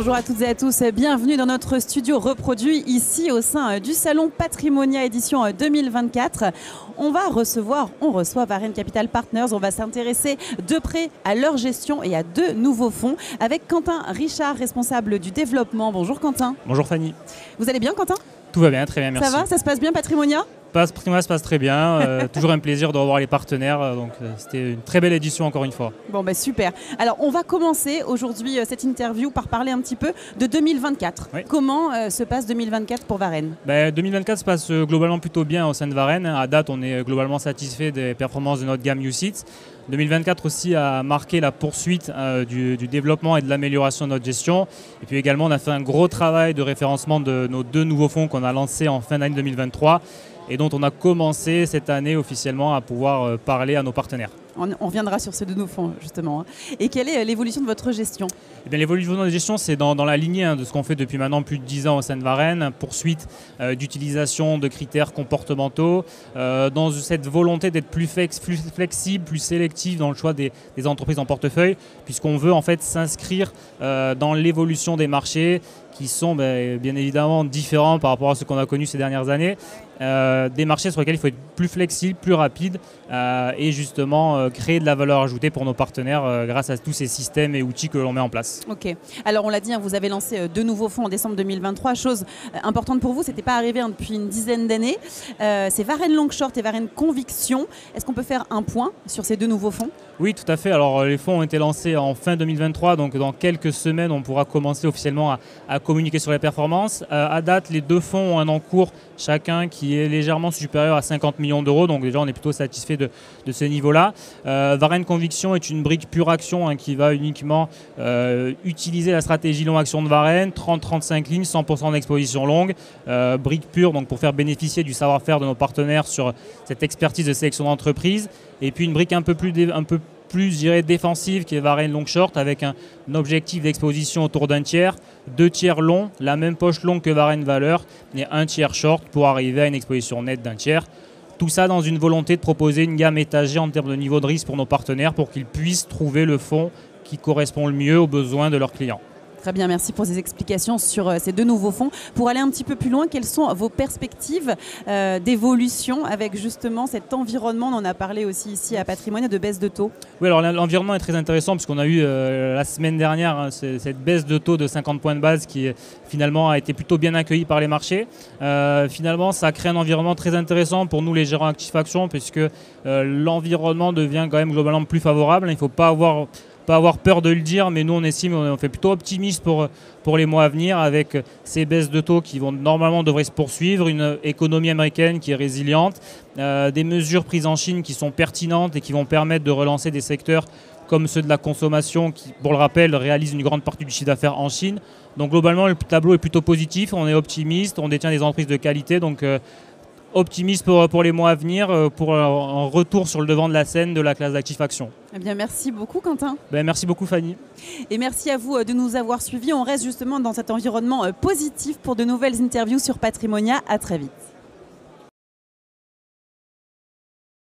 Bonjour à toutes et à tous, bienvenue dans notre studio reproduit ici au sein du salon Patrimonia édition 2024. On reçoit Varenne Capital Partners, on va s'intéresser de près à leur gestion et à deux nouveaux fonds avec Quentin Richard, responsable du développement. Bonjour Quentin. Bonjour Fanny. Vous allez bien Quentin? Tout va bien, très bien, merci. Ça va, ça se passe bien Patrimonia? Patrimonia se passe très bien, toujours un plaisir de revoir les partenaires, donc c'était une très belle édition encore une fois. Bon bah super. Alors on va commencer aujourd'hui cette interview par parler un petit peu de 2024. Oui. Comment se passe 2024 pour Varenne? 2024 se passe globalement plutôt bien au sein de Varenne. À date, on est globalement satisfait des performances de notre gamme UCITS. 2024 aussi a marqué la poursuite du développement et de l'amélioration de notre gestion. Et puis également, on a fait un gros travail de référencement de nos deux nouveaux fonds qu'on a lancés en fin d'année 2023 et dont on a commencé cette année officiellement à pouvoir parler à nos partenaires. On reviendra sur ces deux nouveaux fonds justement. Et quelle est l'évolution de votre gestion? L'évolution de notre gestion, c'est dans la lignée de ce qu'on fait depuis maintenant plus de 10 ans au sein de Varenne, poursuite d'utilisation de critères comportementaux, dans cette volonté d'être plus flexible, plus sélectif dans le choix des entreprises en portefeuille, puisqu'on veut en fait s'inscrire dans l'évolution des marchés qui sont bien évidemment différents par rapport à ce qu'on a connu ces dernières années. Des marchés sur lesquels il faut être plus flexible, plus rapide et justement créer de la valeur ajoutée pour nos partenaires grâce à tous ces systèmes et outils que l'on met en place. Ok, alors on l'a dit, vous avez lancé deux nouveaux fonds en décembre 2023. Chose importante pour vous, ce n'était pas arrivé depuis une dizaine d'années. C'est Varenne Long Short et Varenne Conviction. Est-ce qu'on peut faire un point sur ces deux nouveaux fonds? Oui, tout à fait. Alors les fonds ont été lancés en fin 2023, donc dans quelques semaines, on pourra commencer officiellement à communiquer sur les performances. À date, les deux fonds ont un encours chacun qui est légèrement supérieur à 50 millions d'euros, donc déjà on est plutôt satisfait de ce niveau-là. Varenne Conviction est une brique pure action qui va uniquement utiliser la stratégie long action de Varenne, 30-35 lignes, 100% d'exposition longue, brique pure donc pour faire bénéficier du savoir-faire de nos partenaires sur cette expertise de sélection d'entreprise, et puis une brique un peu plus je dirais, défensive qui est Varenne Long Short avec un objectif d'exposition autour d'un tiers, 2 tiers long, la même poche longue que Varenne Valeur et 1 tiers short pour arriver à une exposition nette d'un tiers. Tout ça dans une volonté de proposer une gamme étagée en termes de niveau de risque pour nos partenaires pour qu'ils puissent trouver le fonds qui correspond le mieux aux besoins de leurs clients. Très bien, merci pour ces explications sur ces deux nouveaux fonds. Pour aller un petit peu plus loin, quelles sont vos perspectives d'évolution avec justement cet environnement? On en a parlé aussi ici à Patrimonia de baisse de taux. Oui, alors l'environnement est très intéressant puisqu'on a eu la semaine dernière cette baisse de taux de 50 points de base qui finalement a été plutôt bien accueillie par les marchés. Finalement, ça crée un environnement très intéressant pour nous les gérants actifs actions puisque l'environnement devient quand même globalement plus favorable. Il ne faut pas avoir peur de le dire, mais nous on fait plutôt optimiste pour les mois à venir avec ces baisses de taux qui devraient se poursuivre, une économie américaine qui est résiliente, des mesures prises en Chine qui sont pertinentes et qui vont permettre de relancer des secteurs comme ceux de la consommation qui, pour le rappel, réalisent une grande partie du chiffre d'affaires en Chine. Donc globalement le tableau est plutôt positif, on est optimiste, on détient des entreprises de qualité, donc optimiste pour les mois à venir, pour un retour sur le devant de la scène de la classe d'actifs actions. Eh bien, merci beaucoup Quentin. Merci beaucoup Fanny. Et merci à vous de nous avoir suivis. On reste justement dans cet environnement positif pour de nouvelles interviews sur Patrimonia. À très vite.